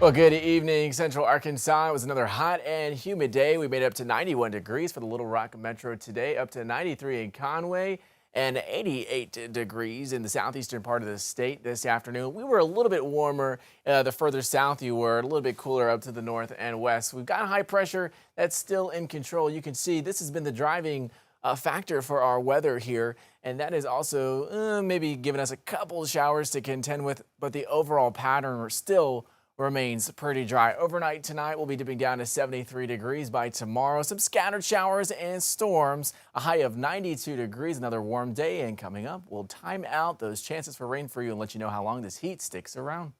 Well, good evening, Central Arkansas. It was another hot and humid day. We made it up to 91 degrees for the Little Rock Metro today, up to 93 in Conway, and 88 degrees in the southeastern part of the state this afternoon. We were a little bit warmer the further south you were, a little bit cooler up to the north and west. We've got high pressure that's still in control. You can see this has been the driving factor for our weather here, and that is also maybe giving us a couple showers to contend with, but the overall pattern still remains pretty dry. Overnight tonight, we'll be dipping down to 73 degrees by tomorrow. Some scattered showers and storms, a high of 92 degrees, another warm day. And coming up, we'll time out those chances for rain for you and let you know how long this heat sticks around.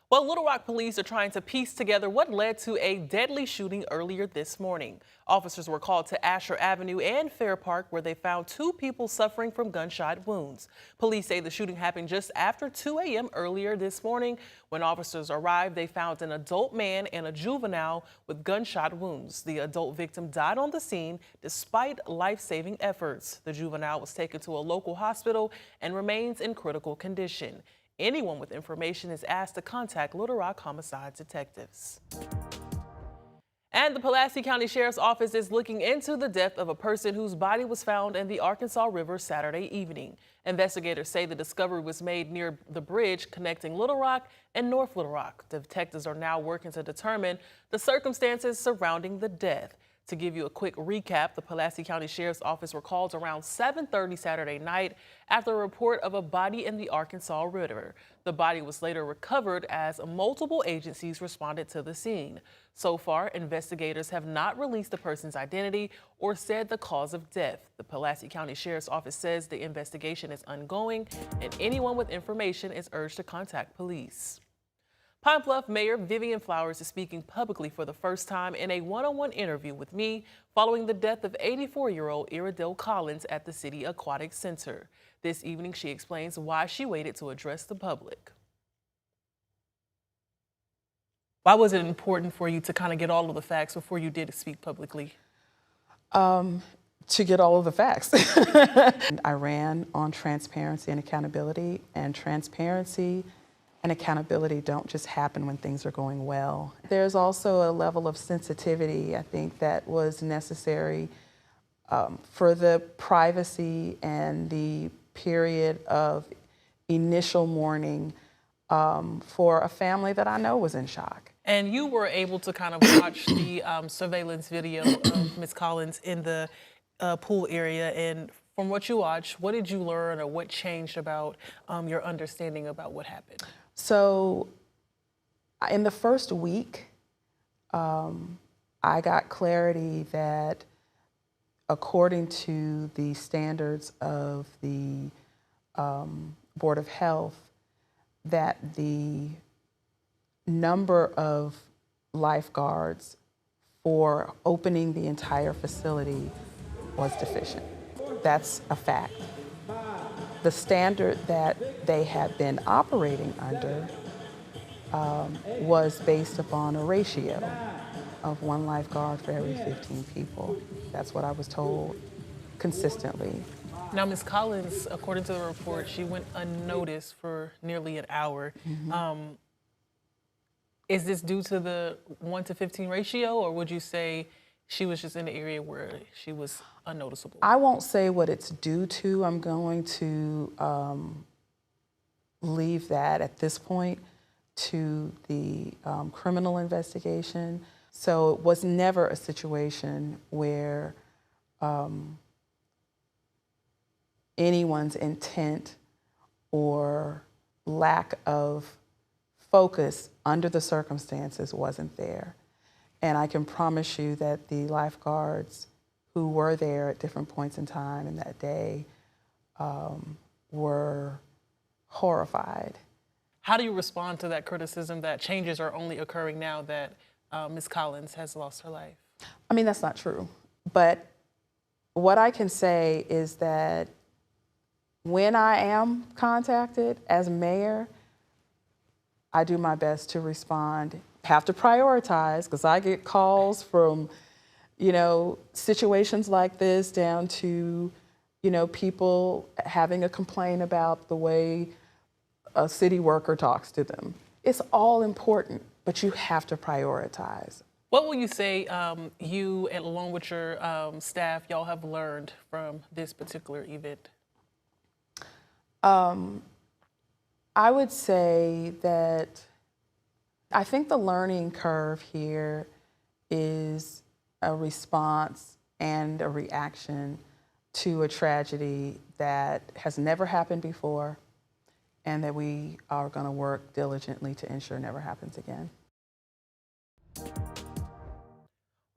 Well, Little Rock police are trying to piece together what led to a deadly shooting earlier this morning. Officers were called to Asher Avenue and Fair Park, where they found two people suffering from gunshot wounds. Police say the shooting happened just after 2 a.m. earlier this morning. When officers arrived, they found an adult man and a juvenile with gunshot wounds. The adult victim died on the scene despite life-saving efforts. The juvenile was taken to a local hospital and remains in critical condition. Anyone with information is asked to contact Little Rock homicide detectives. And the Pulaski County Sheriff's Office is looking into the death of a person whose body was found in the Arkansas River Saturday evening. Investigators say the discovery was made near the bridge connecting Little Rock and North Little Rock. Detectives are now working to determine the circumstances surrounding the death. To give you a quick recap, the Pulaski County Sheriff's Office were called around 7:30 Saturday night after a report of a body in the Arkansas River. The body was later recovered as multiple agencies responded to the scene. So far, investigators have not released the person's identity or said the cause of death. The Pulaski County Sheriff's Office says the investigation is ongoing and anyone with information is urged to contact police. Pine Bluff Mayor Vivian Flowers is speaking publicly for the first time in a one-on-one interview with me following the death of 84-year-old Iredell Collins at the City Aquatic Center. This evening, she explains why she waited to address the public. Why was it important for you to kind of get all of the facts before you did speak publicly? To get all of the facts. I ran on transparency and accountability, and transparency and accountability don't just happen when things are going well. There's also a level of sensitivity, I think, that was necessary for the privacy and the period of initial mourning for a family that I know was in shock. And you were able to kind of watch the surveillance video of Ms. Collins in the pool area. And from what you watched, what did you learn or what changed about your understanding about what happened? So in the first week, I got clarity that according to the standards of the Board of Health, that the number of lifeguards for opening the entire facility was deficient. That's a fact. The standard that they had been operating under was based upon a ratio of one lifeguard for every 15 people. That's what I was told consistently. Now, Ms. Collins, according to the report, she went unnoticed for nearly an hour. Mm-hmm. Is this due to the 1 to 15 ratio, or would you say she was just in the area where she was unnoticeable? I won't say what it's due to. I'm going to leave that at this point to the criminal investigation. So it was never a situation where anyone's intent or lack of focus under the circumstances wasn't there. And I can promise you that the lifeguards who were there at different points in time in that day were horrified. How do you respond to that criticism that changes are only occurring now that Ms. Collins has lost her life? I mean, that's not true. But what I can say is that when I am contacted as mayor, I do my best to respond. Have to prioritize, because I get calls from, situations like this down to, people having a complaint about the way a city worker talks to them. It's all important, but you have to prioritize. What will you say you, and along with your staff, y'all have learned from this particular event? I would say that I think the learning curve here is a response and a reaction to a tragedy that has never happened before and that we are going to work diligently to ensure never happens again.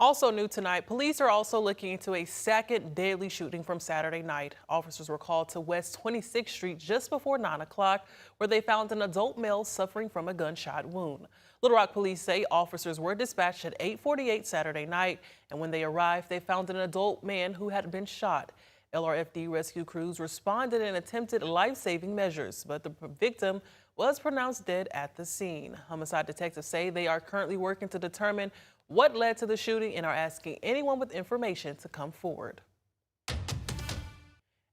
Also new tonight, police are also looking into a second deadly shooting from Saturday night. Officers were called to West 26th Street just before 9 o'clock, where they found an adult male suffering from a gunshot wound. Little Rock police say officers were dispatched at 8:48 Saturday night, and when they arrived, they found an adult man who had been shot. LRFD rescue crews responded and attempted life-saving measures, but the victim was pronounced dead at the scene. Homicide detectives say they are currently working to determine what led to the shooting and are asking anyone with information to come forward.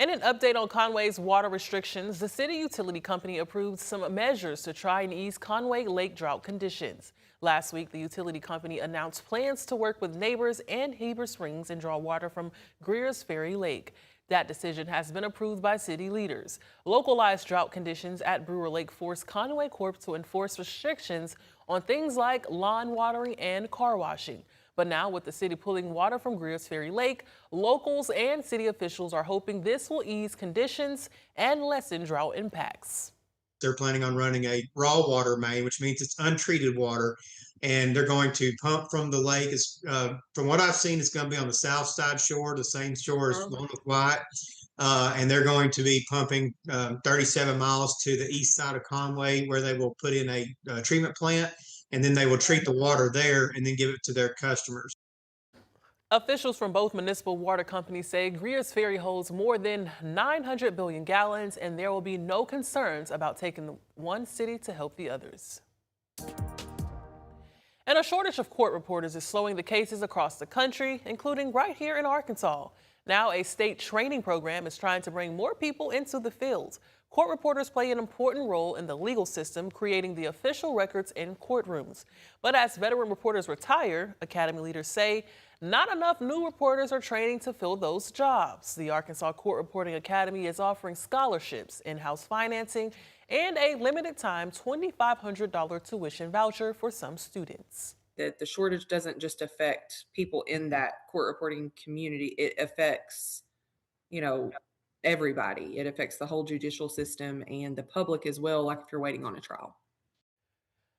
In an update on Conway's water restrictions, the city utility company approved some measures to try and ease Conway Lake drought conditions. Last week, the utility company announced plans to work with neighbors and Heber Springs and draw water from Greer's Ferry Lake. That decision has been approved by city leaders. Localized drought conditions at Brewer Lake forced Conway Corp to enforce restrictions on things like lawn watering and car washing. But now, with the city pulling water from Greer's Ferry Lake, locals and city officials are hoping this will ease conditions and lessen drought impacts. They're planning on running a raw water main, which means it's untreated water, and they're going to pump from the lake. From what I've seen, it's going to be on the south side shore, the same shore as Lone White, and they're going to be pumping 37 miles to the east side of Conway, where they will put in a treatment plant, and then they will treat the water there and then give it to their customers. Officials from both municipal water companies say Greer's Ferry holds more than 900 billion gallons, and there will be no concerns about taking one city to help the others. And a shortage of court reporters is slowing the cases across the country, including right here in Arkansas. Now, a state training program is trying to bring more people into the field. Court reporters play an important role in the legal system, creating the official records in courtrooms. But as veteran reporters retire, Academy leaders say not enough new reporters are training to fill those jobs. The Arkansas Court Reporting Academy is offering scholarships, in-house financing, and a limited-time $2,500 tuition voucher for some students. That the shortage doesn't just affect people in that court reporting community. It affects, everybody. It affects the whole judicial system and the public as well, like if you're waiting on a trial.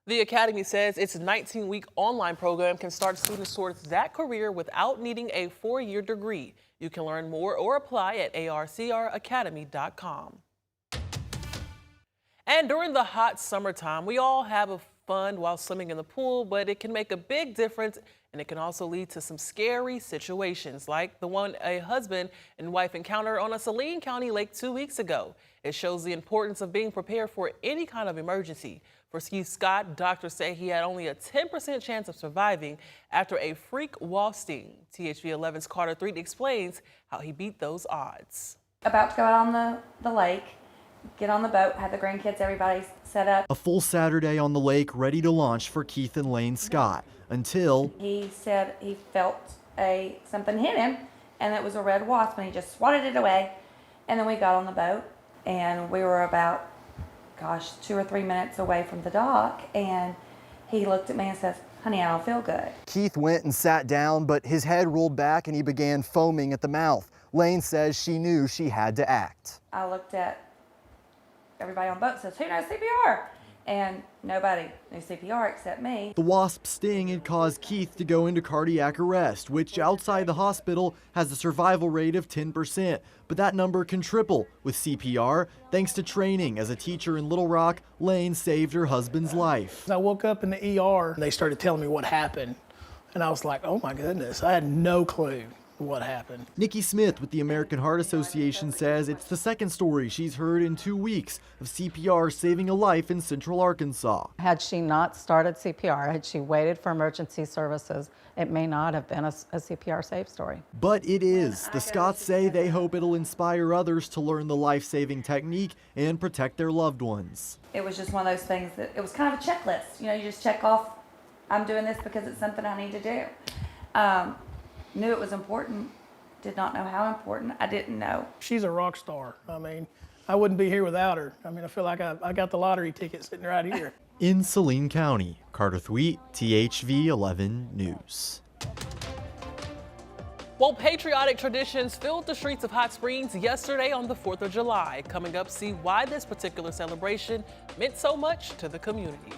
The Academy says its 19-week online program can start students towards that career without needing a 4-year degree. You can learn more or apply at arcracademy.com. And during the hot summertime, we all have fun while swimming in the pool, but it can make a big difference, and it can also lead to some scary situations, like the one a husband and wife encountered on a Saline County lake 2 weeks ago. It shows the importance of being prepared for any kind of emergency. For Keith Scott, doctors say he had only a 10% chance of surviving after a freak wasp sting. THV 11's Carter Threet explains how he beat those odds. About to go out on the lake, get on the boat, have the grandkids, everybody set up. A full Saturday on the lake, ready to launch for Keith and Lane Scott, until he said he felt something hit him, and it was a red wasp, and he just swatted it away. And then we got on the boat, and we were about 2 or 3 minutes away from the dock, and he looked at me and says, "Honey, I don't feel good." Keith went and sat down, but his head rolled back and he began foaming at the mouth. Lane says she knew she had to act. I looked at everybody on the boat and says, "Who knows CPR?" And nobody knew CPR except me. The wasp sting had caused Keith to go into cardiac arrest, which outside the hospital has a survival rate of 10%. But that number can triple with CPR. Thanks to training as a teacher in Little Rock, Lane saved her husband's life. I woke up in the ER and they started telling me what happened. And I was like, oh my goodness, I had no clue. what happened. Nikki Smith with the American Heart Association says it's the second story she's heard in 2 weeks of CPR saving a life in Central Arkansas. Had she not started CPR, had she waited for emergency services, it may not have been a CPR safe story. But it is. The Scotts say they hope it'll inspire others to learn the life-saving technique and protect their loved ones. It was just one of those things that it was kind of a checklist. You know, you just check off, I'm doing this because it's something I need to do. Knew it was important, did not know how important. I didn't know. She's a rock star. I mean, I wouldn't be here without her. I mean, I feel like I got the lottery ticket sitting right here. In Saline County, Carter Thweet, THV 11 News. Well, patriotic traditions filled the streets of Hot Springs yesterday on the 4th of July. Coming up, see why this particular celebration meant so much to the community.